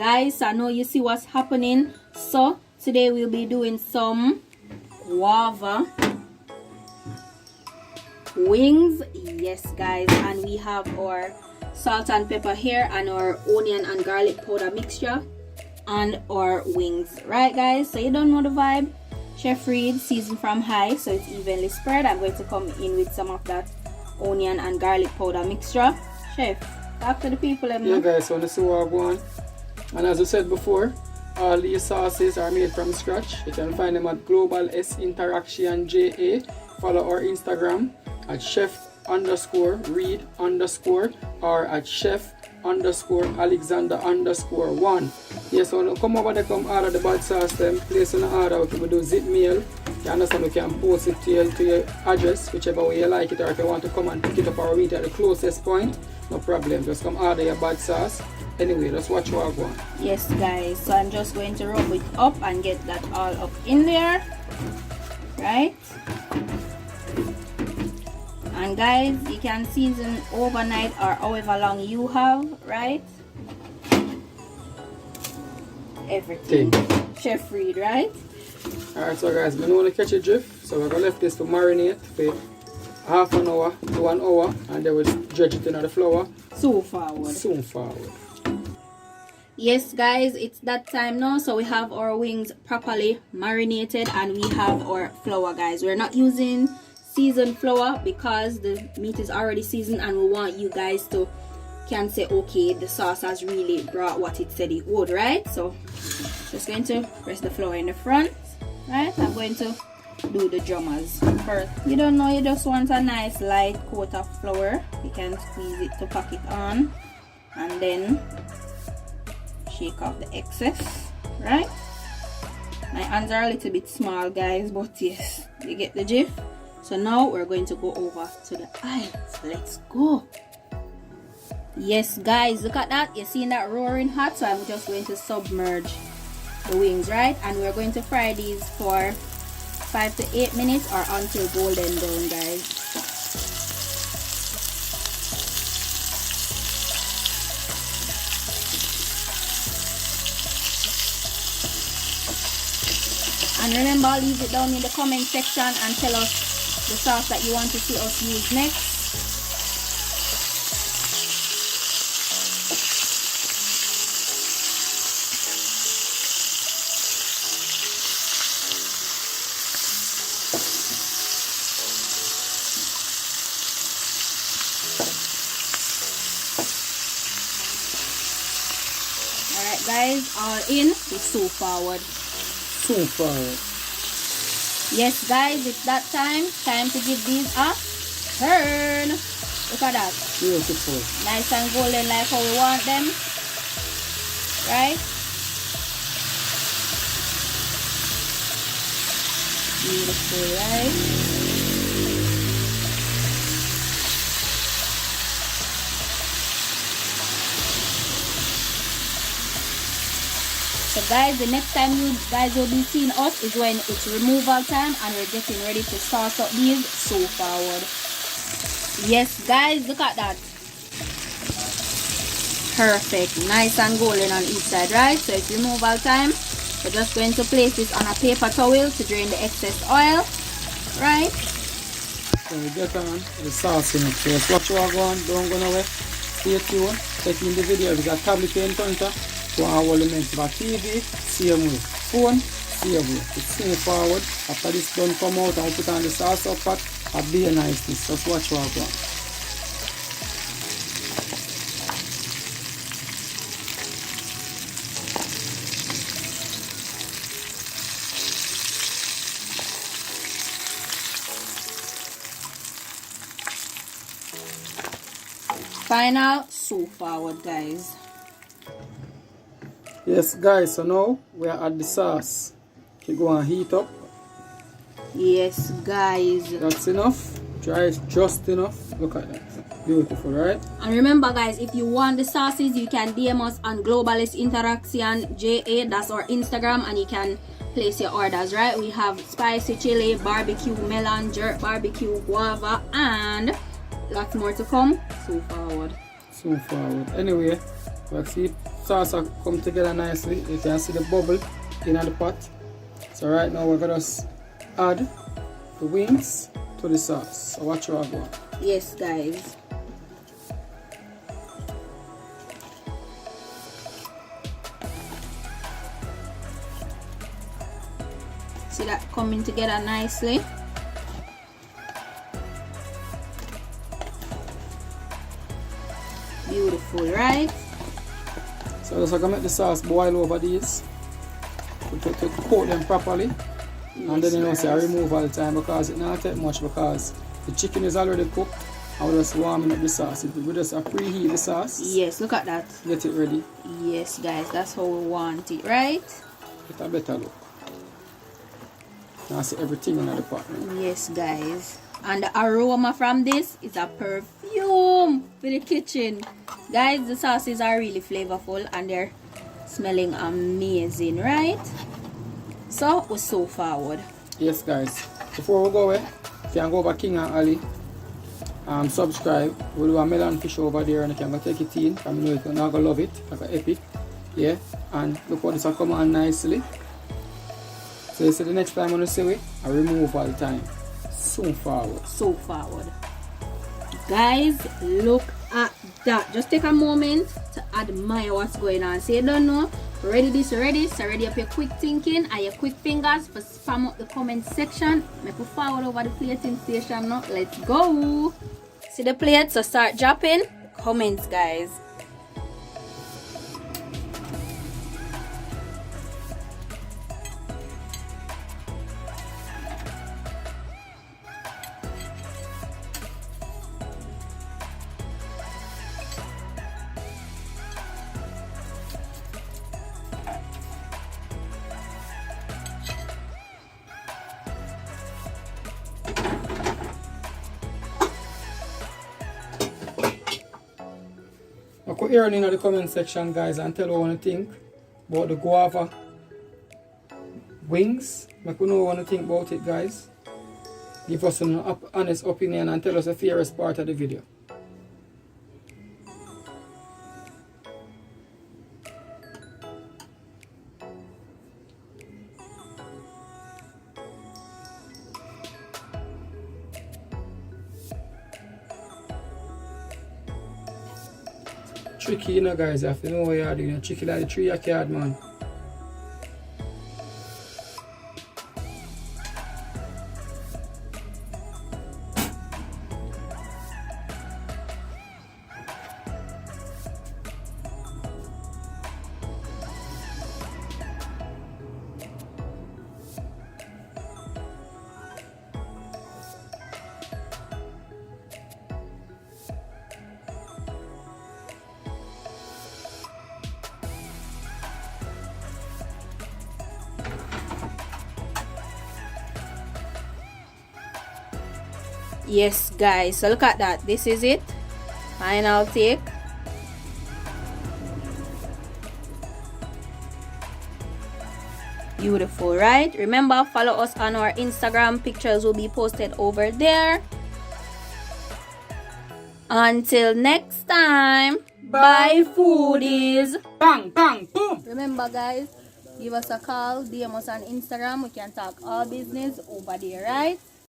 guys, so I know you see what's happening. So today we'll be doing some guava wings. Yes guys, and we have our salt and pepper here and our onion and garlic powder mixture and our wings. Right guys, so you don't know the vibe. Chef Reid seasoned from high, so it's evenly spread. I'm going to come in with some of that onion and garlic powder mixture. Chef, talk to the people. Yeah guys, so this is what I want. And as I said before, all these sauces are made from scratch. You can find them at Global S Interaction JA. Follow our Instagram at chef_Reid_ or at chef_Alexander_1. Yes, so come over there, come order the bad sauce them. Place on the order, we can do zip mail. You understand, we can post it to your address, whichever way you like it, or if you want to come and pick it up or meet at the closest point, no problem. Just come order your bad sauce. Anyway, let's watch what I want. Yes guys, so I'm just going to rub it up and get that all up in there. Right? And guys, you can season overnight or however long you have, right? Everything. Chef Reid, right? Alright, so guys, we want to catch a drift. So we're going to leave this to marinate for half an hour to 1 hour, and then we'll dredge it in the flour. Soon forward. Soon forward. Yes guys, it's that time now. So we have our wings properly marinated and we have our flour guys. We're not using seasoned flour because the meat is already seasoned, and we want you guys to can say okay, the sauce has really brought what it said it would, right? So just going to press the flour in the front, right? I'm going to do the drummers first. You don't know, you just want a nice light coat of flour. You can squeeze it to pack it on and then shake off the excess, right? My hands are a little bit small guys, but yes, you get the gist. So now we're going to go over to the aisles. Let's go. Yes guys, look at that. You're seeing that roaring hot, so I'm just going to submerge the wings, right? And we're going to fry these for 5 to 8 minutes or until golden brown guys. And remember, leave it down in the comment section and tell us the sauce that you want to see us use next. Alright guys, all in, we sew forward. Soon forward. Yes guys, it's that time to give these a turn. Look at that. Beautiful. Nice and golden like how we want them, right? Beautiful, right? So guys, the next time you guys will be seeing us is when it's removal time and we're getting ready to sauce up these so forward. Yes guys, look at that. Perfect. Nice and golden on each side, right? So it's removal time. We're just going to place this on a paper towel to drain the excess oil, right? So we get on the sauce in it. So let's watch what I want. Don't go nowhere. Stay tuned. Check in the video. We got tablet in front of. So I will make the TV, same way. Phone, same way. It's same forward. After this done come out and put on the sauce up pot, I'll be a niceness. Just watch what I want. Final sew forward guys. Yes guys, so now we are at the sauce. You go and heat up. Yes guys, That's enough. Dry is just enough. Look at that. Beautiful, right? and remember guys, if you want the sauces, you can DM us on Globalist Interaction JA. That's our Instagram, and you can place your orders, right? We have spicy chili, barbecue melon, jerk barbecue, guava, and lots more to come. So forward. So forward. Anyway, So see sauce come together nicely. You can see the bubble in the pot. So right now we're gonna just add the wings to the sauce. So watch what I go. Yes, guys. See that coming together nicely. Beautiful, right? So just gonna make the sauce boil over these to coat them properly. Yes, and then you know, guys. say I remove all the time because it not take much because the chicken is already cooked. I will just warming up the sauce. We just preheat the sauce. Yes, look at that. Get it ready. Yes, guys, that's how we want it, right? Get a better look. Now see everything in the pot. Yes, guys. And the aroma from this is a perfume for the kitchen. Guys, the sauces are really flavorful and they're smelling amazing, right? So we're so forward. Yes, guys. Before we go away, you can go over King and Ali. Subscribe. We'll do a melon fish over there and you can go take it in. I know you're not gonna love it. Like an epic. Yeah. And look how this will come on nicely. So you see the next time when you see it, I remove all the time. So forward. So forward. Guys, look at that. Just take a moment to admire what's going on. So you don't know, ready this, ready. So ready up your quick thinking and your quick fingers for spam up the comment section. Make you forward over the plating station now. Let's go. See the plate, so start dropping comments, guys. Go here in the comment section, guys, and tell what you think about the guava wings. Make you know what you think about it, guys. Give us an honest opinion and tell us the favorite part of the video. Tricky, you know, guys. You have to know what you're doing. Tricky like the tree you card, man. Yes, guys, so look at that. This is it. Final take. Beautiful, right? Remember, follow us on our Instagram. Pictures will be posted over there. Until next time, bye foodies. Bang, bang, boom. Remember, guys, give us a call, DM us on Instagram. We can talk all business over there, right?